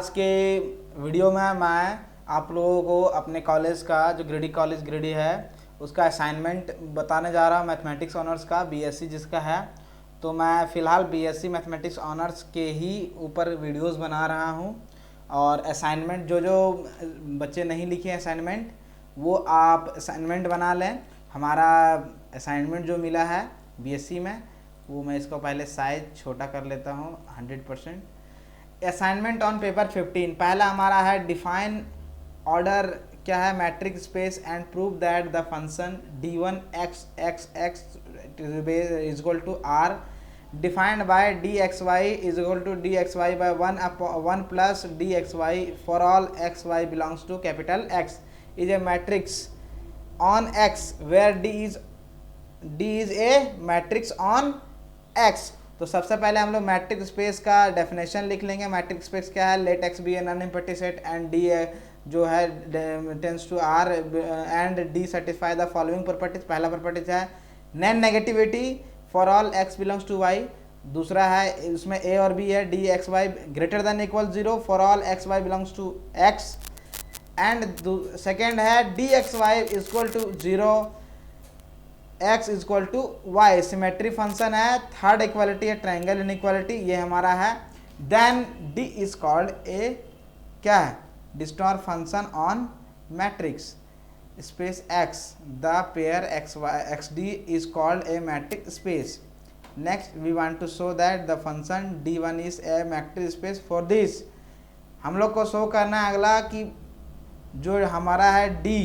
आज के वीडियो में मैं आप लोगों को अपने कॉलेज का जो ग्रेडी है उसका असाइनमेंट बताने जा रहा हूँ। मैथमेटिक्स ऑनर्स का बीएससी जिसका है, तो मैं फ़िलहाल बीएससी मैथमेटिक्स ऑनर्स के ही ऊपर वीडियोस बना रहा हूँ। और असाइनमेंट जो बच्चे नहीं लिखे असाइनमेंट वो आप असाइनमेंट बना लें। हमारा असाइनमेंट जो मिला है बीएससी में वो मैं इसको पहले साइज छोटा कर लेता हूँ 100%। असाइनमेंट ऑन पेपर 15 पहला हमारा है डिफाइन ऑर्डर क्या है matrix space and prove that the function d1 x x x is equal to r defined by dxy is equal to dxy by 1 plus dxy for all xy belongs to capital X is a matrix on X where d is a matrix on X। तो सबसे पहले हम लोग matrix space का definition लिख लेंगे। Matrix space क्या है? Let X be an nonempty set and D जो है tense to R and D satisfy the following properties. पहला प्रॉपर्टीज है non negativity for all X belongs to Y. दूसरा है उसमें ए और बी है D x Y greater than equal 0 for all x Y belongs to X. And second है D x Y equal to 0 x is equal to Y. Symmetry function है। Third equality है triangle inequality, ये हमारा है। Then d is called a क्या है? Distance function on matrix space x। The pair x d is called a metric space. Next we want to show that the function d1 is a metric space. For this हम लोग को show करना है अगला कि जो हमारा है d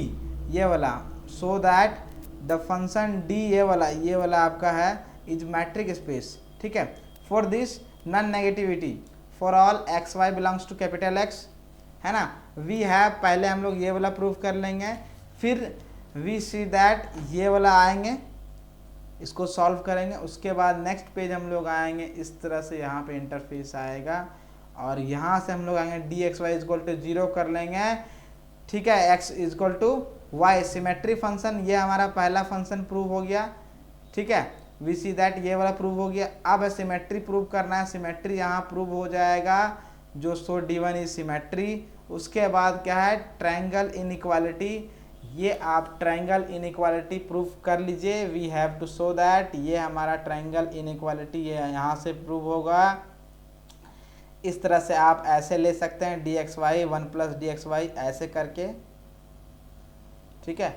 ये वाला, सो दैट द फंक्शन d ये वाला आपका है इज मैट्रिक स्पेस। ठीक है। For this non negativity for all x Y belongs to capital X है ना। वी हैव पहले हम लोग ये वाला प्रूफ कर लेंगे, फिर वी सी दैट ये वाला आएंगे, इसको सॉल्व करेंगे। उसके बाद नेक्स्ट पेज हम लोग आएंगे, इस तरह से यहाँ पे इंटरफेस आएगा और यहाँ से हम लोग आएंगे d x Y equal to 0 कर लेंगे। ठीक है। X equal to Y symmetry function, ये हमारा पहला फंक्शन प्रूव हो गया। ठीक है। वी सी दैट ये वाला प्रूव हो गया। अब सिमेट्री प्रूव करना है। सिमेट्री यहाँ प्रूव हो जाएगा जो सो d1 इज सिमेट्री। उसके बाद क्या है? Triangle inequality. ये आप ट्रायंगल इनइक्वालिटी प्रूव कर लीजिए। We have to show that ये हमारा ट्रायंगल इनइक्वालिटी ये यहाँ से प्रूव होगा। इस तरह से आप ऐसे ले सकते हैं d x y 1 plus d x y ऐसे करके। ठीक है।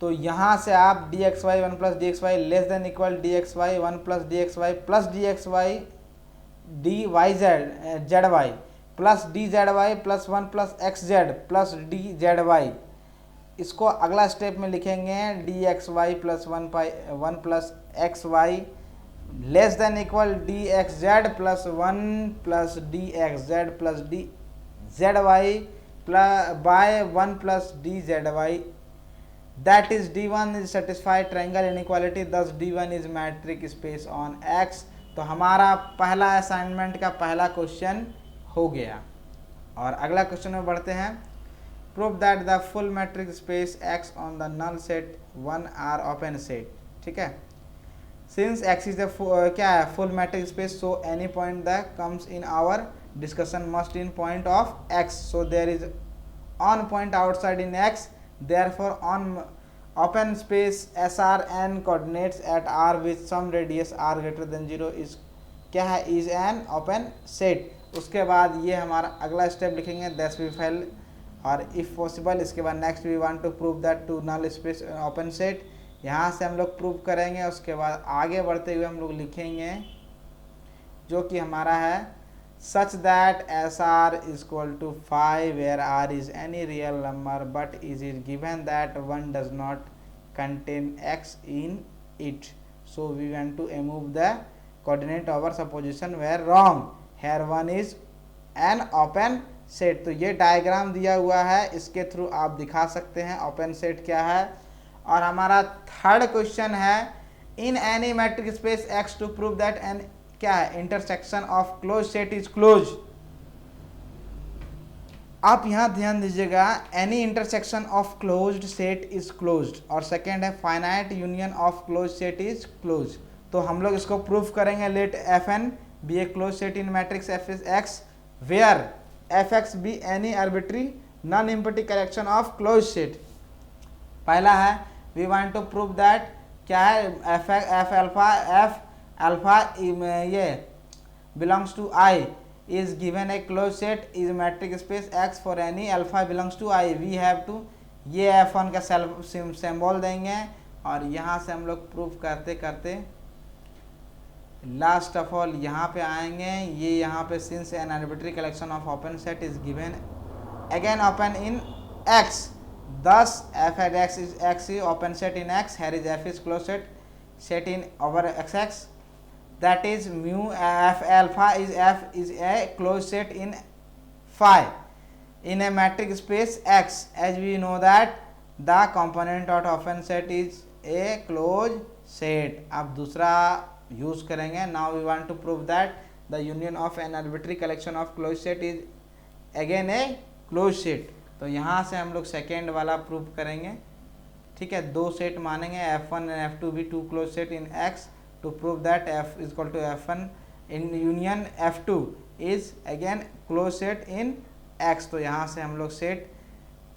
तो यहाँ से आप d x y 1 plus d x y less than equal d x y 1 plus d x y plus d x y d y z y plus d z y plus 1 plus x z plus d z y. इसको अगला step में लिखेंगे d x y plus 1 plus x y less than equal d x z plus 1 plus d x z plus d z y by 1 plus d z y. That is d1 is satisfied triangle inequality, thus d1 is metric space on x। तो हमारा पहला assignment का पहला question हो गया। और अगला question में बढ़ते हैं। Prove that the full metric space x on the null set 1 are open set। ठीक है। सिंस x इज क्या है? Full metric space, so any point that comes in our discussion must in point of x, so there is on point outside in x। Therefore, on open space SRN coordinates at R with some radius R greater than 0 is क्या है? is an open set। उसके बाद ये हमारा अगला step लिखेंगे thus we fail और if possible। इसके बाद next we want to prove that to null space open set। यहाँ से हम लोग प्रूव करेंगे। उसके बाद आगे बढ़ते हुए हम लोग लिखेंगे जो कि हमारा है such that SR is equal to 5 where R is any real number but is it given that 1 does not contain X in it, so we want to remove the coordinate over supposition where wrong। here 1 is an open set। तो ये diagram दिया हुआ है, इसके through आप दिखा सकते हैं ओपन सेट क्या है। और हमारा थर्ड क्वेश्चन है in any metric space X to prove that an क्या है? Intersection of close set is close. आप यहां ध्यान दीजिएगा any intersection of closed set is closed. और सेकेंड है finite union of close set is close. तो हम लोग इसको प्रूफ करेंगे let f n be a close set in matrix f is x where fx be any arbitrary non-empty collection of closed set। पहला है we want to prove that क्या है f alpha ये belongs to i is given a close set is metric space x for any alpha belongs to i. We have to ये F1 का symbol देंगे और यहाँ से हम लोग प्रूफ करते करते लास्ट ऑफ ऑल यहाँ पे आएंगे। ये यहाँ पे since an arbitrary collection of open set is given again open in X, thus f at x is x is open set in X, here is f is closed set in over XX, that is mu f alpha is f is a closed set in phi in a metric space X, as we know that the component of open set is a closed set। अब दूसरा use करेंगे। now we want to prove that the union of an arbitrary collection of closed set is again a closed set। तो यहाँ से हम लोग second वाला prove करेंगे। ठीक है, दो सेट मानेंगे F1 एंड F2 भी to close set in X to prove that F is equal to F1 in union F2 is again close set in X। तो यहाँ से हम लोग सेट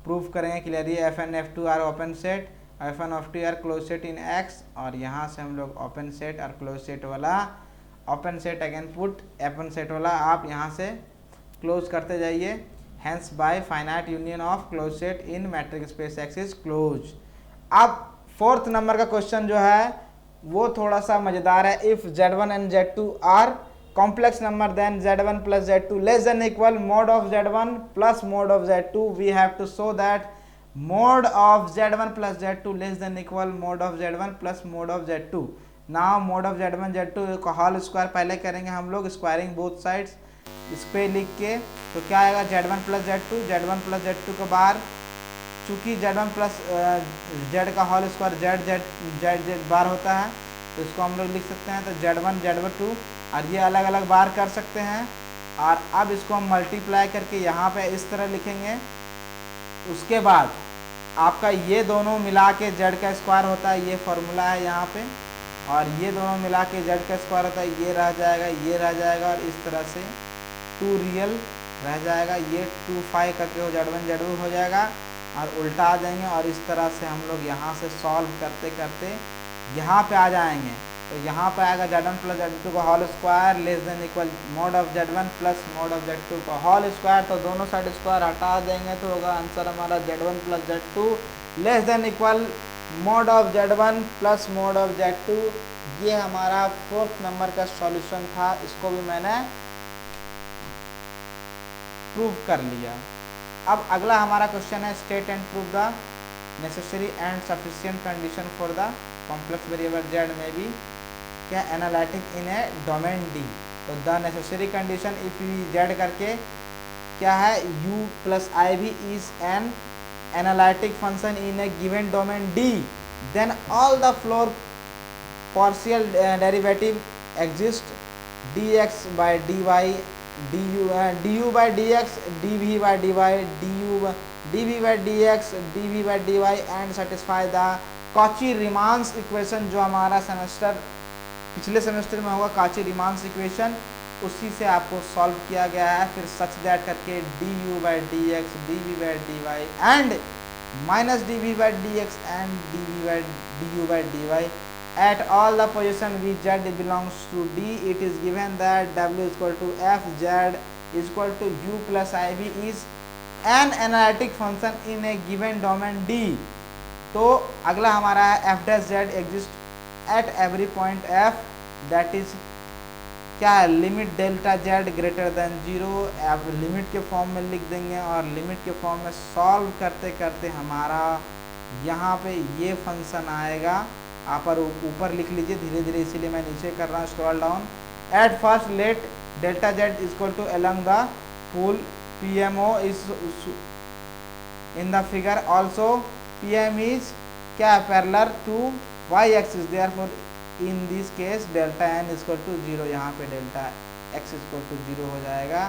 प्रूव करेंगे clearly F1 F2 are open set, F1 F2 are close set in X। और यहाँ से हम लोग ओपन सेट और क्लोज सेट वाला open set again put open set वाला आप यहाँ से क्लोज करते जाइए। hence by finite union of closed set in metric space X is closed। अब फोर्थ नंबर का क्वेश्चन जो है वो थोड़ा सा मजेदार है। If Z1 and Z2 are complex number then Z1 plus Z2 less than equal mod of Z1 plus mod of Z2, we have to show that mod of Z1 plus Z2 less than equal mod of Z1 plus mod of Z2। now mod of Z1 Z2 का whole square पहले करेंगे हम लोग squaring both sides इस पे लिख के। तो क्या आएगा Z1 plus Z2 के बाहर चूंकि Z1 plus Z का होल स्क्वायर Z बार होता है तो इसको हम लोग लिख सकते हैं। तो Z1 Z2 और ये अलग अलग बार कर सकते हैं। और अब इसको हम मल्टीप्लाई करके यहाँ पे इस तरह लिखेंगे। उसके बाद आपका ये दोनों मिला के Z का स्क्वायर होता है, ये फॉर्मूला है यहाँ पे, और ये दोनों मिला के Z का स्क्वायर होता है, ये रह जाएगा, ये रह जाएगा और इस तरह से 2 रियल रह जाएगा। ये 2 5 करके हो Z1 Z2 हो जाएगा और उल्टा आ जाएंगे। और इस तरह से हम लोग यहाँ से सॉल्व करते करते यहाँ पे आ जाएंगे। तो यहाँ पे आएगा Z1 plus Z2 का whole square less than equal mod of Z1 plus mod of Z2 का होल स्क्वायर। तो दोनों साइड स्क्वायर हटा देंगे तो होगा आंसर हमारा Z1 plus Z2 less than equal mod of Z1 plus mod of Z2। ये हमारा फोर्थ नंबर का सॉल्यूशन था, इसको भी मैंने प्रूव कर लिया। अब अगला हमारा क्वेश्चन है state and prove the necessary and sufficient condition for the complex variable Z में भी क्या analytic in a domain D। तो the necessary condition if we Z करके क्या है U plus IV is an analytic function in a given domain D, then all the floor partial derivative exist dx by dy du by dx dv by dy dv by dx dv by dy and satisfy the Cauchy-Riemann equation जो हमारा पिछले semester में होगा Cauchy-Riemann equation, उसी से आपको solve किया गया है। फिर सच दैट करके du by dx dv by dy and minus dv by dx and du by dy at all the position which Z belongs to D, it is given that W is equal to f Z is equal to U plus IV is an analytic function in a given domain D। तो अगला हमारा है f dash Z exist at every point f, that is क्या है limit delta Z greater than 0। अब limit के form में लिख देंगे और लिमिट के फॉर्म में सॉल्व करते करते हमारा यहाँ पे ये फंक्शन आएगा। आप ऊपर लिख लीजिए धीरे धीरे, इसीलिए मैं नीचे कर रहा हूँ scroll down. At first let delta Z is equal to along the pole PMO is in the figure, also PM is क्या parallel to y axis, therefore in this case delta n is equal to 0। यहाँ पे delta x is equal to 0 हो जाएगा।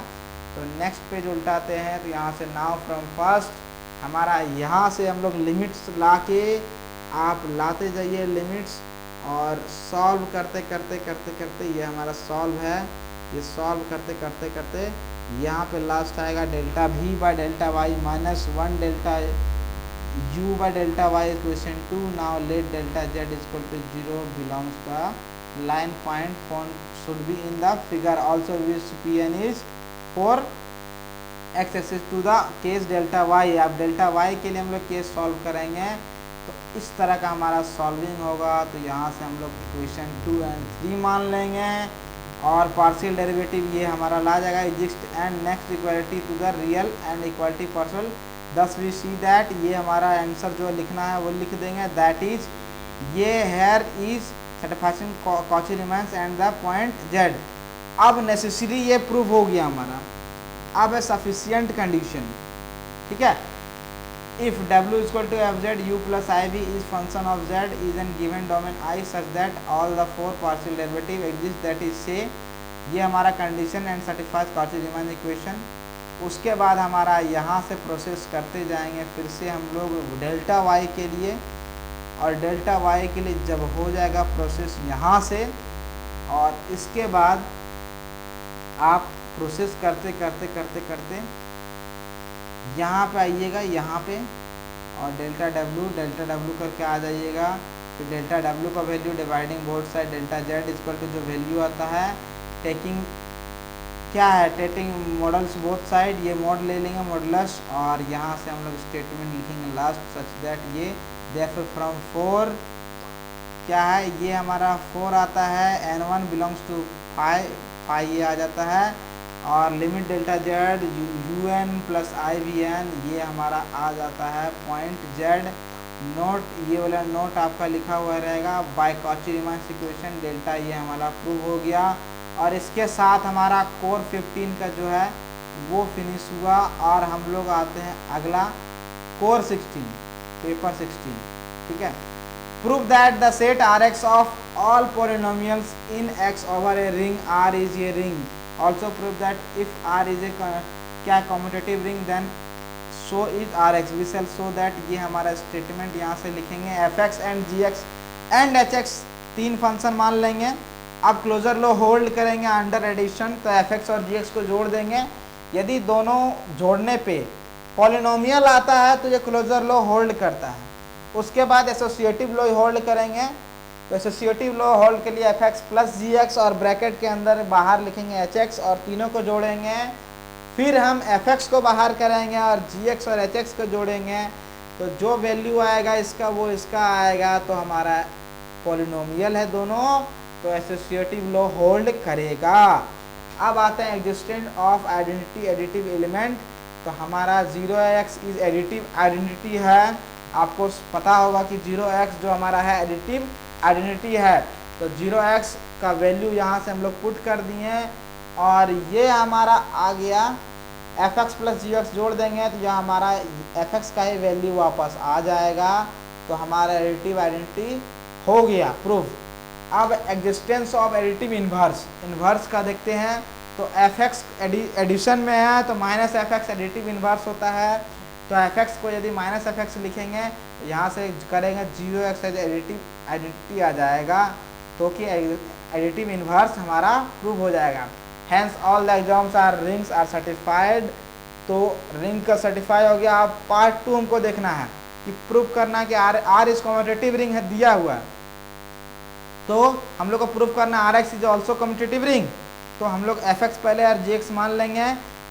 तो next page उल्टाते हैं। तो यहाँ से नाउ फ्रॉम फर्स्ट हमारा यहाँ से हम लोग लिमिट्स ला के आप लाते जाइए लिमिट्स और सॉल्व करते करते ये हमारा सॉल्व है। ये सॉल्व करते करते यहाँ पे लास्ट आएगा delta v by delta y minus 1 delta u by delta y equation 2। Now let delta z equal to 0 belongs the line point should be in the figure also which Pn is for x axis to the case delta y। अब delta y के लिए हम लोग case solve करेंगे तो इस तरह का हमारा सॉल्विंग होगा। तो यहाँ से हम लोग इक्वेशन 2 और 3 मान लेंगे और पार्शियल डेरिवेटिव ये हमारा ला जाएगा exist and next equality to the real and equality partial. Thus we see that ये हमारा आंसर जो लिखना है वो लिख देंगे दैट इज ये here is satisfying Cauchy remains and the point z। अब नेसेसरी ये प्रूव हो गया हमारा। अब है सफिशियंट कंडीशन, ठीक है। If w equal to f z u plus I v is function of z is an given domain I such that all the 4 partial derivative exist that is से ये हमारा condition and certifies Cauchy Riemann equation. उसके बाद हमारा यहाँ से process करते जाएंगे फिर से हम लोग डेल्टा y के लिए, और डेल्टा y के लिए जब हो जाएगा प्रोसेस यहाँ से, और इसके बाद आप प्रोसेस करते करते करते करते यहाँ पे आइएगा यहाँ पे और डेल्टा w करके आ जाइएगा। तो डेल्टा w का value dividing both side delta z equal to जो वैल्यू आता है टेकिंग क्या है टेकिंग मॉडल्स बोथ साइड, ये मॉड ले लेंगे मॉडलस, और यहाँ से हम लोग स्टेटमेंट लिखेंगे लास्ट सच दैट ये therefore फ्रॉम 4 क्या है ये हमारा 4 आता है n1 बिलोंग्स टू 5 ये आ जाता है, और limit delta z un plus आई वी एन ये हमारा आ जाता है पॉइंट z। नोट ये वाला नोट आपका लिखा हुआ रहेगा by Cauchy Riemann equation delta ये हमारा प्रूव हो गया। और इसके साथ हमारा कोर 15 का जो है वो फिनिश हुआ। और हम लोग आते हैं अगला कोर 16 पेपर 16, ठीक है। Prove that the set R X of all polynomials in X over a ring R is a ring. Also prove that if R is a क्या commutative ring then so is R X. We shall show that ये हमारा statement यहाँ से लिखेंगे F X and G X and H X 3 function मान लेंगे। अब closure law hold करेंगे अंडर एडिशन, तो एफ एक्स और जी एक्स को जोड़ देंगे। यदि दोनों जोड़ने पे पॉलिनोमियल आता है तो ये क्लोजर लो होल्ड करता है। उसके बाद एसोसिएटिव लो होल्ड करेंगे, तो एसोसिएटिव लो होल्ड के लिए एफ एक्स प्लस जी एक्स और ब्रैकेट के अंदर बाहर लिखेंगे एच एक्स और तीनों को जोड़ेंगे। फिर हम एफ एक्स को बाहर करेंगे और जी एक्स और एच एक्स को जोड़ेंगे, तो जो वैल्यू आएगा इसका वो इसका आएगा। तो हमारा पॉलिनोमियल है दोनों, तो एसोसिएटिव लो होल्ड करेगा। अब आते हैं existence of identity additive element. तो हमारा 0x इज एडिटिव आइडेंटिटी है। आपको पता होगा कि 0x जो हमारा है एडिटिव आइडेंटिटी है। तो 0x का वैल्यू यहाँ से हम लोग पुट कर दिए और ये हमारा आ गया एफ एक्स प्लस जी एक्स जोड़ देंगे तो यह हमारा एफ एक्स का ही वैल्यू वापस आ जाएगा। तो हमारा एडिटिव आइडेंटिटी हो गया प्रूफ। अब एग्जिस्टेंस ऑफ एडिटिव इन्वर्स का देखते हैं। तो एफ एक्स एडिशन में है तो minus F x additive inverse होता है। तो एफ एक्स को यदि माइनस एफ एक्स लिखेंगे तो यहाँ से करेंगे 0x एडिटिव आइडेंटिटी आ जाएगा, तो कि एडिटिव इन्वर्स हमारा प्रूव हो जाएगा। Hence all the exams are rings are certified. तो रिंग का सर्टिफाई हो गया। अब पार्ट 2 हमको देखना है कि प्रूव करना कि आर इज कम्यूटेटिव रिंग है दिया हुआ है, तो हम लोग को प्रूव करना R x is also commutative ring. तो हम लोग एफ एक्स पहले और जी एक्स मान लेंगे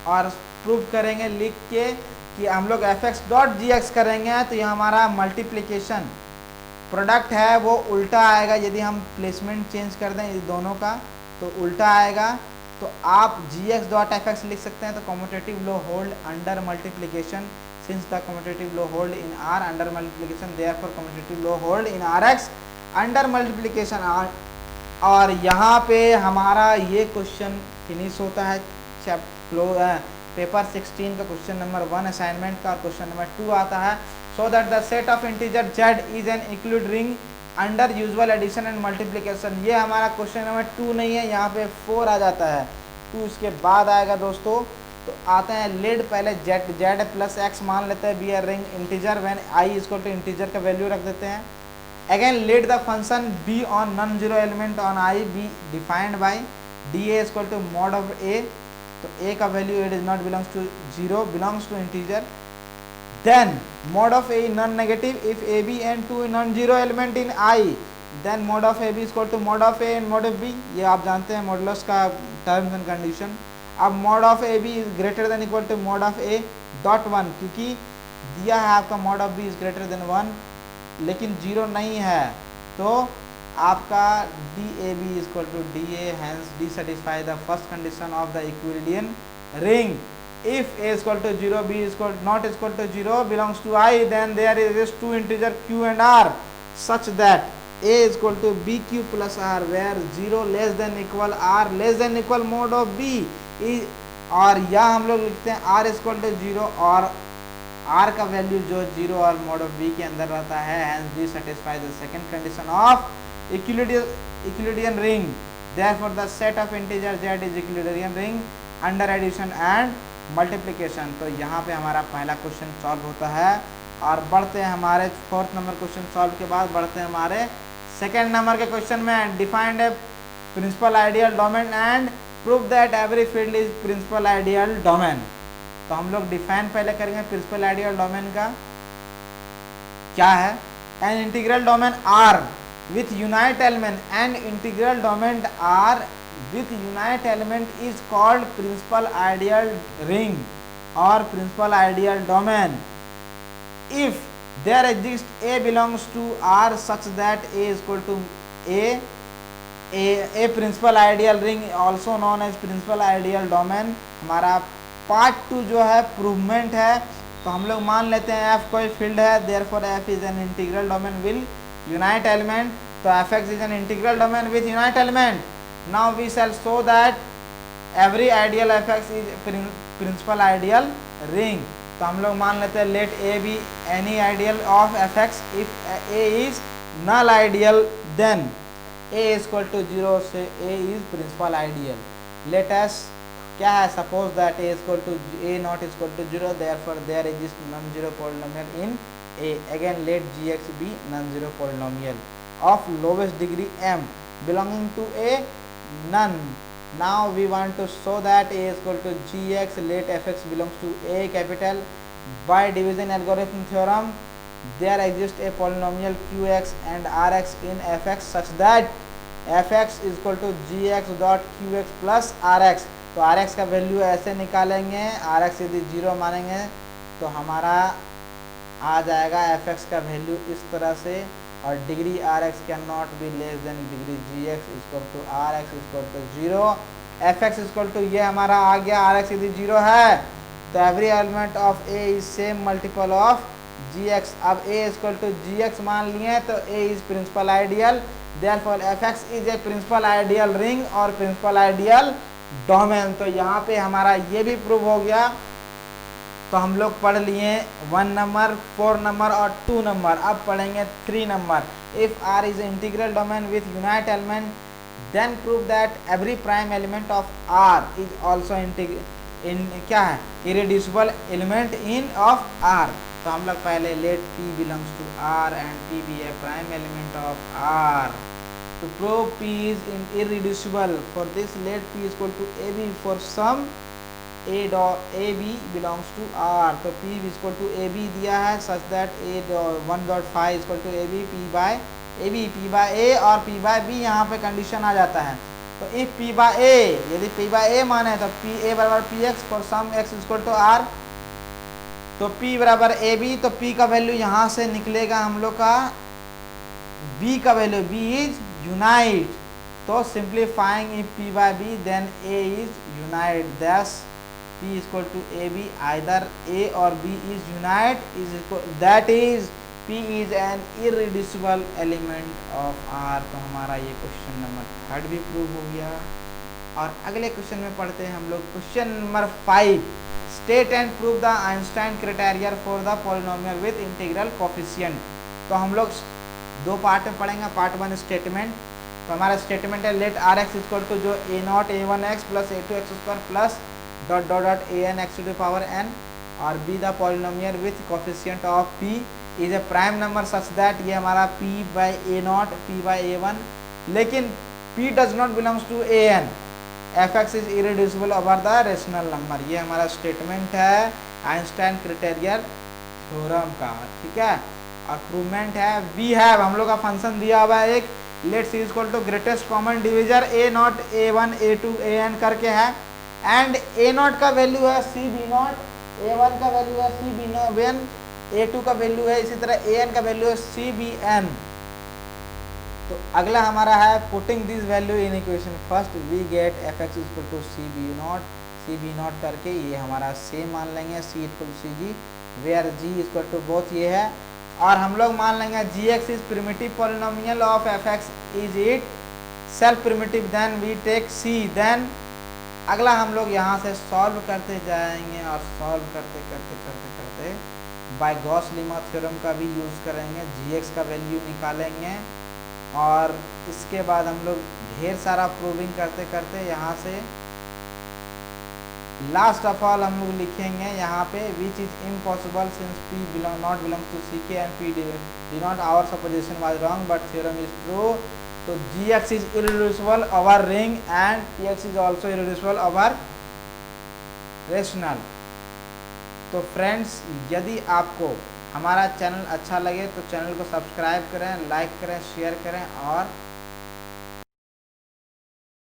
और प्रूव करेंगे लिख के कि हम लोग F x dot G x करेंगे तो ये हमारा मल्टीप्लिकेशन प्रोडक्ट है वो उल्टा आएगा। यदि हम प्लेसमेंट चेंज कर दें इस दोनों का तो उल्टा आएगा। तो आप जी एक्स डॉट एफ एक्स लिख सकते हैं। तो commutative low hold under multiplication since the commutative low hold in are under multiplication therefore commutative low hold in are x under multiplication. और यहाँ पे हमारा ये क्वेश्चन फिनिश होता है पेपर 16 का क्वेश्चन नंबर 1 असाइनमेंट का। क्वेश्चन नंबर 2 आता है so that the set of integer z is an include ring under usual addition and multiplication. ये हमारा क्वेश्चन नंबर 2 नहीं है, यहाँ पे 4 आ जाता है। 2 इसके बाद आएगा दोस्तों। तो आते हैं लेड पहले z प्लस x मान लेते हैं b a ring integer when i equal to integer का वैल्यू रख देते हैं। Again let the function b on non-zero element on I be defined by dA equal to mod of a तो a का value it is not belongs to 0, belongs to integer, then mod of a non negative if a b and 2 non zero element in I, then mod of a b is equal to mod of a and mod of b, ये आप जानते हैं modulus का terms and condition. अब mod of a b is greater than equal to mod of a dot 1, क्योंकि दिया है आपका mod of b is greater than 1 लेकिन 0 नहीं है, तो आपका DAB is equal to DA, hence D satisfy the first condition of the Euclidean ring. If A is equal to 0, B is not equal to 0 belongs to I, then there is two integer Q and R such that A is equal to BQ plus R, where 0 less than equal R less than equal mod of B is, और या हम लोग लिखते हैं R is equal to 0 और R का value जो 0 और mod of B के अंदर रहता है, hence D satisfy the second condition of Euclidean ring. Therefore the set of integer Z is Euclidean ring under addition and multiplication. तो यहाँ पे हमारा पहला क्वेश्चन सॉल्व होता है और बढ़ते हैं हमारे 4th नंबर क्वेश्चन सॉल्व के बाद बढ़ते हैं हमारे 2nd नंबर के क्वेश्चन में। Defined a principal ideal domain and prove that every field is principal ideal domain. तो हम लोग डिफाइन पहले करेंगे प्रिंसिपल आइडियल डोमेन का क्या है। An integral domain are with unite element and integral domain R with unite element is called principal ideal ring or principal ideal domain if there exists A belongs to R such that A is equal to A principal ideal ring also known as principal ideal domain। हमारा part 2 जो है प्रूवमेंट है, तो हम लोग मान लेते हैं F कोई फील्ड है, therefore F is an integral domain will unite element, तो fx is an integral domain with unite element। now we shall show that every ideal fx is principal ideal ring। तो हम लोग मान लेते हैं let A be any ideal of fx if A is null ideal then A is equal to 0 से A is principal ideal। let us क्या है, suppose that A is equal to A not is equal to 0, therefore there exists non-zero polynomial in A। again let gx be non-zero polynomial of lowest degree m belonging to A none। now we want to show that A is equal to gx let fx belongs to A capital। by division algorithm theorem there exists a polynomial qx and rx in fx such that fx is equal to gx dot qx plus rx। तो rx का value ऐसे निकालेंगे, rx यदि 0 मानेंगे तो हमारा आ जाएगा fx का वैल्यू इस तरह से, और degree rx can not be less than degree gx equal to rx equal to 0। fx equal to ये हमारा आ गया, rx यदि 0 है तो every element of a is same multiple of gx। अब a इक्वल टू gx मान लिए तो a is principal ideal, therefore fx is a principal ideal ring और प्रिंसिपल आइडियल डोमेन। तो यहाँ पे हमारा ये भी प्रूव हो गया। तो हम लोग पढ़ लिए 1 नंबर, 4 नंबर और 2 नंबर। अब पढ़ेंगे 3 number. If R is integral domain with unite element then prove that every prime element of R is also क्या है, irreducible element in of R। तो हम लोग पहले let P belongs to R and P be a prime element of R। to prove P is irreducible, for this let P is equal to AB for some A dot AB belongs to R। तो P is equal to AB दिया है such that A 1.5 is equal to AB P by AB, P by A और P by B यहाँ पे condition आ जाता है। तो if P by A, यदि P by A माने तो P A बराबर Px for some x is equal to R। तो P बराबर AB, तो P का वैल्यू यहाँ से निकलेगा हम लोग का B का वैल्यू, B इज यूनाइट। तो simplifying if P by B then A is unite, thus P is equal to AB, either A or B is unite is equal, that is P is an irreducible element of R। तो हमारा ये question number 3 भी prove हो गया। और अगले question में पढ़ते हैं हम लोग question number 5। State and prove the Einstein criteria for the polynomial with integral coefficient. तो हम लोग 2 पार्ट में पढ़ेंगे। Part 1 statement. तो हमारा स्टेटमेंट है let R X equal to जो A naught A one X plus A two X square plus dot dot dot A N X to the power N और B the polynomial with coefficient of P is A prime number such that ये हमारा p by a naught, p by a one, लेकिन p does not belongs to a n. F x is irreducible over the rational number. ये हमारा statement है Einstein criterion theorem का, ठीक है। और प्रूवमेंट है वी हैव, हम लोग का फंक्शन दिया हुआ है एक, let c equal to greatest common divisor a naught A one a two a n करके है, एंड ए नॉट का वैल्यू है सी बी नॉट, ए वन का वैल्यू है c b one, a two का वैल्यू है इसी तरह ए एन का वैल्यू है सी बी एन। तो अगला हमारा है putting this value in equation first we get F X equal to C B naught करके ये हमारा सेम मान लेंगे C equal C G, where G equal to both ये है, और हम लोग मान लेंगे G X is primitive polynomial of F x is itself primitive, then we take C, then अगला हम लोग यहाँ से सॉल्व करते जाएंगे और सॉल्व करते करते करते करते बाय गॉस लेमा थ्योरम का भी यूज़ करेंगे, जी एक्स का वैल्यू निकालेंगे, और इसके बाद हम लोग ढेर सारा प्रूविंग करते करते यहाँ से लास्ट ऑफ ऑल हम लोग लिखेंगे यहाँ पे which is impossible since P not belong to C K and P D not, our supposition was wrong but theorem is true. तो G X is irreducible over ring and T X is also irreducible over rational. तो friends, यदि आपको हमारा channel अच्छा लगे तो channel को subscribe करें, लाइक करें, शेयर करें और